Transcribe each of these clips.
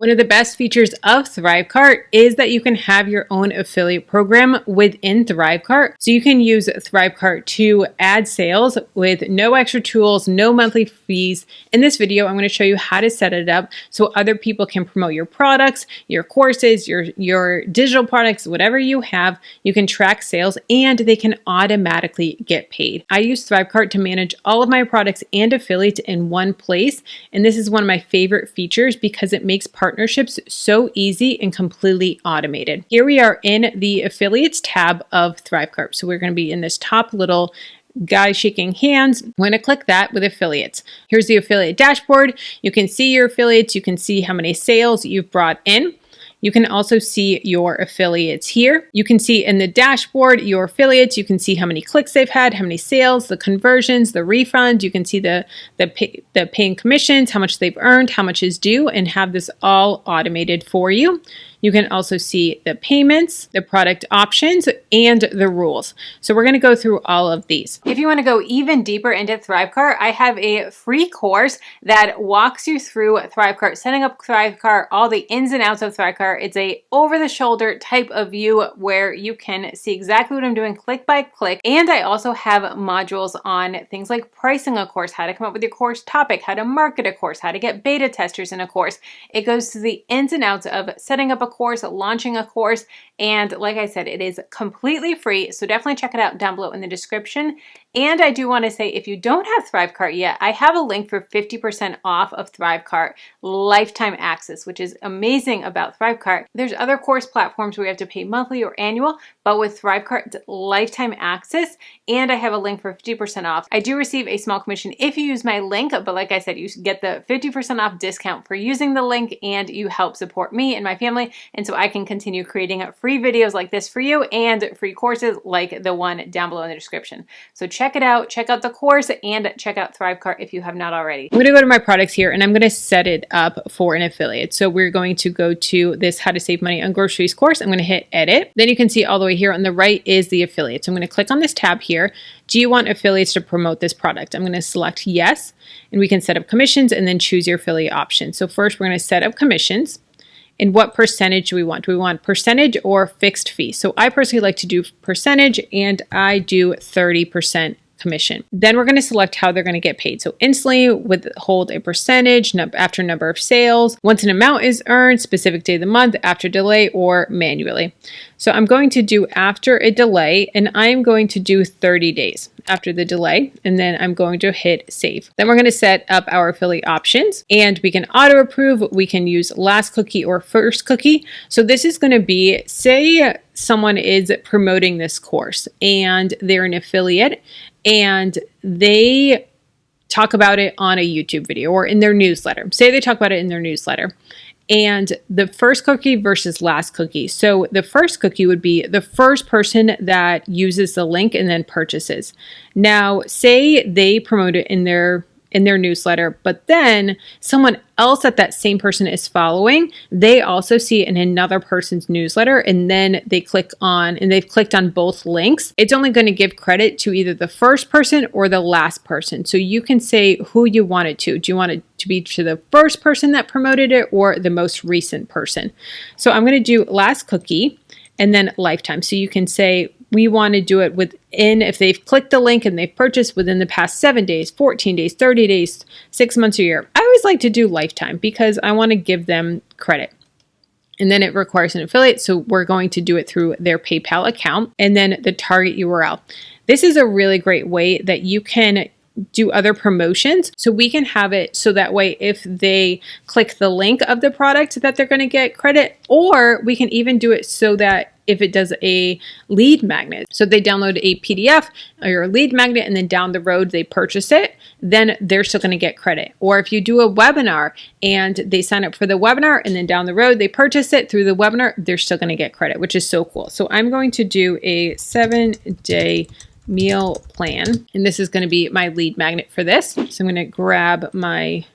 One of the best features of ThriveCart is that you can have your own affiliate program within ThriveCart. So you can use ThriveCart to add sales with no extra tools, no monthly fees. In this video, I'm going to show you how to set it up so other people can promote your products, your courses, your digital products, whatever you have. You can track sales and they can automatically get paid. I use ThriveCart to manage all of my products and affiliates in one place. And this is one of my favorite features because it makes partnerships so easy and completely automated. Here we are in the affiliates tab of ThriveCart. So we're going to be in this top little guy shaking hands. I'm going to click that with affiliates. Here's the affiliate dashboard. You can see your affiliates. You can see how many sales you've brought in. You can also see your affiliates here. You can see in the dashboard your affiliates. You can see how many clicks they've had, how many sales, the conversions, the refunds. You can see the paying commissions, how much they've earned, how much is due, and have this all automated for you. You can also see the payments, the product options, and the rules. So we're going to go through all of these. If you want to go even deeper into ThriveCart, I have a free course that walks you through ThriveCart, setting up ThriveCart, all the ins and outs of ThriveCart. It's a over-the-shoulder type of view where you can see exactly what I'm doing click by click. And I also have modules on things like pricing a course, how to come up with your course topic, how to market a course, how to get beta testers in a course. It goes to the ins and outs of setting up a course, launching a course, and like I said, it is completely free, so definitely check it out down below in the description. And I do want to say, if you don't have ThriveCart yet, I have a link for 50% off of ThriveCart lifetime access, which is amazing about ThriveCart. There's other course platforms where you have to pay monthly or annual, but with ThriveCart, it's lifetime access, and I have a link for 50% off. I do receive a small commission if you use my link, but like I said, you get the 50% off discount for using the link, and you help support me and my family, and so I can continue creating free videos like this for you and free courses like the one down below in the description. So check it out, check out the course, and check out ThriveCart if you have not already. I'm going to go to my products here and I'm going to set it up for an affiliate. So we're going to go to this How to Save Money on Groceries course. I'm going to hit edit. Then you can see all the way here on the right is the affiliate. So I'm going to click on this tab here. Do you want affiliates to promote this product? I'm going to select yes, and we can set up commissions and then choose your affiliate option. So first we're going to set up commissions. And what percentage do we want? Do we want percentage or fixed fee? So I personally like to do percentage, and I do 30% commission. Then we're going to select how they're going to get paid. So instantly, withhold a percentage after number of sales, once an amount is earned, specific day of the month, after delay, or manually. So I'm going to do after a delay, and I'm going to do 30 days after the delay, and then I'm going to hit save. Then we're going to set up our affiliate options, and we can auto approve. We can use last cookie or first cookie. So this is going to be, say someone is promoting this course and they're an affiliate and they talk about it on a YouTube video or in their newsletter. Say they talk about it in their newsletter. And the first cookie versus last cookie. So the first cookie would be the first person that uses the link and then purchases. Now, say they promote it in their newsletter, but then someone else that same person is following, they also see it in another person's newsletter, and then they click on, and they've clicked on both links. It's only going to give credit to either the first person or the last person. So you can say who you want it to. Do you want it to be to the first person that promoted it or the most recent person? So I'm going to do last cookie and then lifetime. So you can say, we want to do it within, if they've clicked the link and they've purchased within the past 7 days, 14 days, 30 days, 6 months, a year. I always like to do lifetime because I want to give them credit. And then it requires an affiliate. So we're going to do it through their PayPal account and then the target URL. This is a really great way that you can do other promotions. So we can have it so that way if they click the link of the product that they're going to get credit, or we can even do it so that if it does a lead magnet, so they download a PDF or a lead magnet and then down the road they purchase it, then they're still going to get credit. Or if you do a webinar and they sign up for the webinar and then down the road they purchase it through the webinar, they're still going to get credit, which is so cool. So I'm going to do a 7-day meal plan, and this is going to be my lead magnet for this. So I'm going to grab my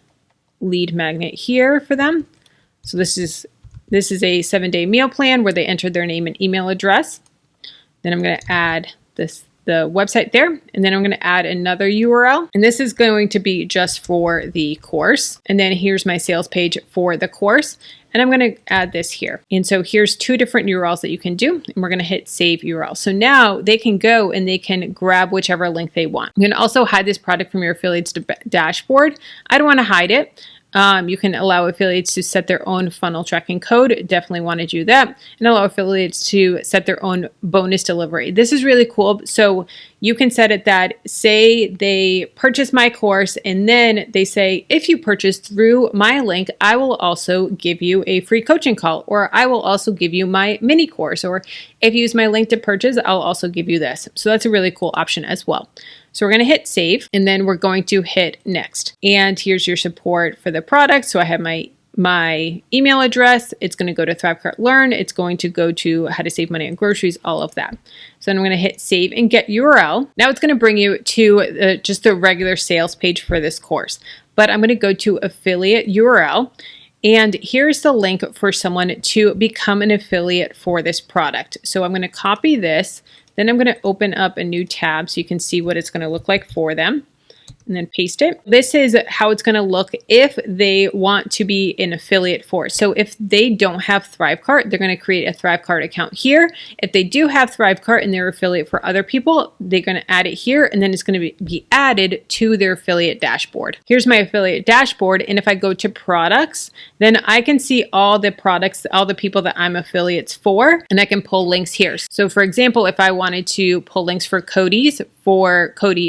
lead magnet here for them. So this is a 7-day meal plan where they entered their name and email address. Then I'm going to add the website there, and then I'm going to add another URL, and this is going to be just for the course. And then here's my sales page for the course. And I'm going to add this here. And so here's 2 different URLs that you can do. And we're going to hit save URL. So now they can go and they can grab whichever link they want. You can also hide this product from your affiliates dashboard. I don't want to hide it. You can allow affiliates to set their own funnel tracking code. Definitely want to do that. And allow affiliates to set their own bonus delivery. This is really cool. So you can set it that, say they purchase my course and then they say, if you purchase through my link, I will also give you a free coaching call, or I will also give you my mini course, or if you use my link to purchase, I'll also give you this. So that's a really cool option as well. So we're going to hit save, and then we're going to hit next. And here's your support for the product. So I have my email address. It's going to go to ThriveCart Learn. It's going to go to how to save money on groceries, all of that. So then I'm going to hit save and get URL. Now it's going to bring you to just the regular sales page for this course. But I'm going to go to affiliate URL. And here's the link for someone to become an affiliate for this product. So I'm going to copy this. Then I'm going to open up a new tab so you can see what it's going to look like for them. And then paste it. This is how it's going to look if they want to be an affiliate for. So if they don't have ThriveCart, they're going to create a ThriveCart account here. If they do have ThriveCart and they're affiliate for other people, they're going to add it here, and then it's going to be added to their affiliate dashboard. Here's my affiliate dashboard. And if I go to products, then I can see all the products, all the people that I'm affiliates for, and I can pull links here. So for example, if I wanted to pull links for Cody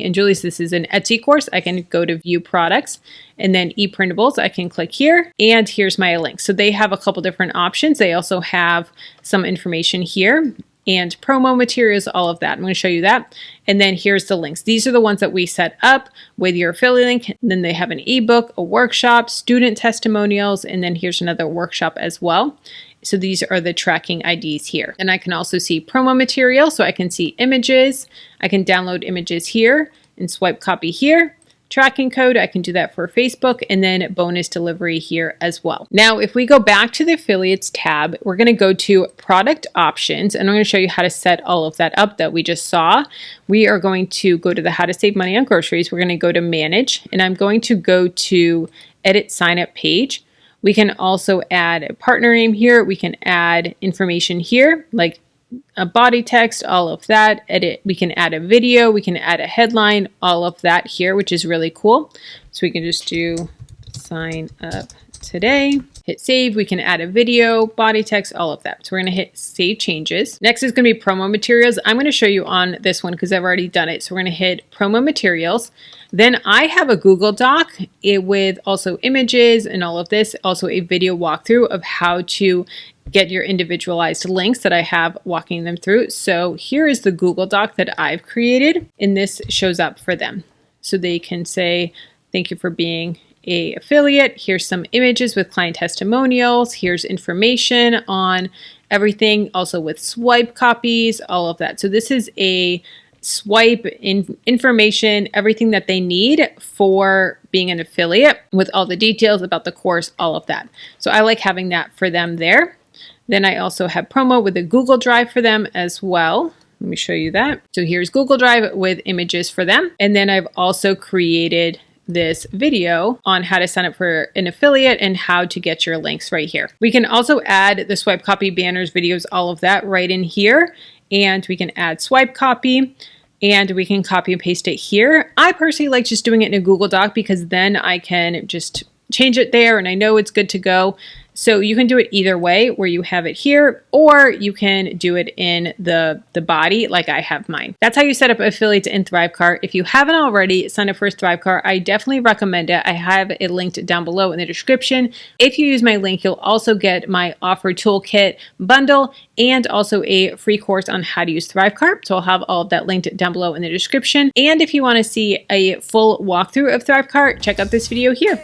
and Julie's, this is an Etsy course, I can go to view products, and then e-printables, I can click here, and here's my link. So they have a couple different options. They also have some information here and promo materials, all of that. I'm going to show you that. And then here's the links. These are the ones that we set up with your affiliate link. And then they have an ebook, a workshop, student testimonials, and then here's another workshop as well. So these are the tracking IDs here. And I can also see promo material. So I can see images. I can download images here and swipe copy here. Tracking code, I can do that for Facebook, and then bonus delivery here as well. Now, if we go back to the affiliates tab, we're going to go to product options, and I'm going to show you how to set all of that up that we just saw. We are going to go to the how to save money on groceries. We're going to go to manage, and I'm going to go to edit sign up page. We can also add a partner name here. We can add information here, like a body text, all of that. Edit. We can add a video. We can add a headline, all of that here, which is really cool. So we can just do sign up today, hit save. We can add a video, body text, all of that. So we're going to hit save changes. Next is going to be promo materials. I'm going to show you on this one because I've already done it. So we're going to hit promo materials. Then I have a Google Doc with also images and all of this, also a video walkthrough of how to get your individualized links that I have walking them through. So here is the Google Doc that I've created, and this shows up for them. So they can say, thank you for being an affiliate. Here's some images with client testimonials. Here's information on everything, also with swipe copies, all of that. So this is a swipe information, everything that they need for being an affiliate with all the details about the course, all of that. So I like having that for them there. Then I also have promo with a Google Drive for them as well. Let me show you that. So here's Google Drive with images for them. And then I've also created this video on how to sign up for an affiliate and how to get your links right here. We can also add the swipe copy, banners, videos, all of that right in here. And we can add swipe copy. And we can copy and paste it here. I personally like just doing it in a Google Doc because then I can just change it there and I know it's good to go. So you can do it either way, where you have it here, or you can do it in the body like I have mine. That's how you set up affiliates in ThriveCart. If you haven't already signed up for ThriveCart, I definitely recommend it. I have it linked down below in the description. If you use my link, you'll also get my offer toolkit bundle and also a free course on how to use ThriveCart. So I'll have all of that linked down below in the description. And if you want to see a full walkthrough of ThriveCart, check out this video here.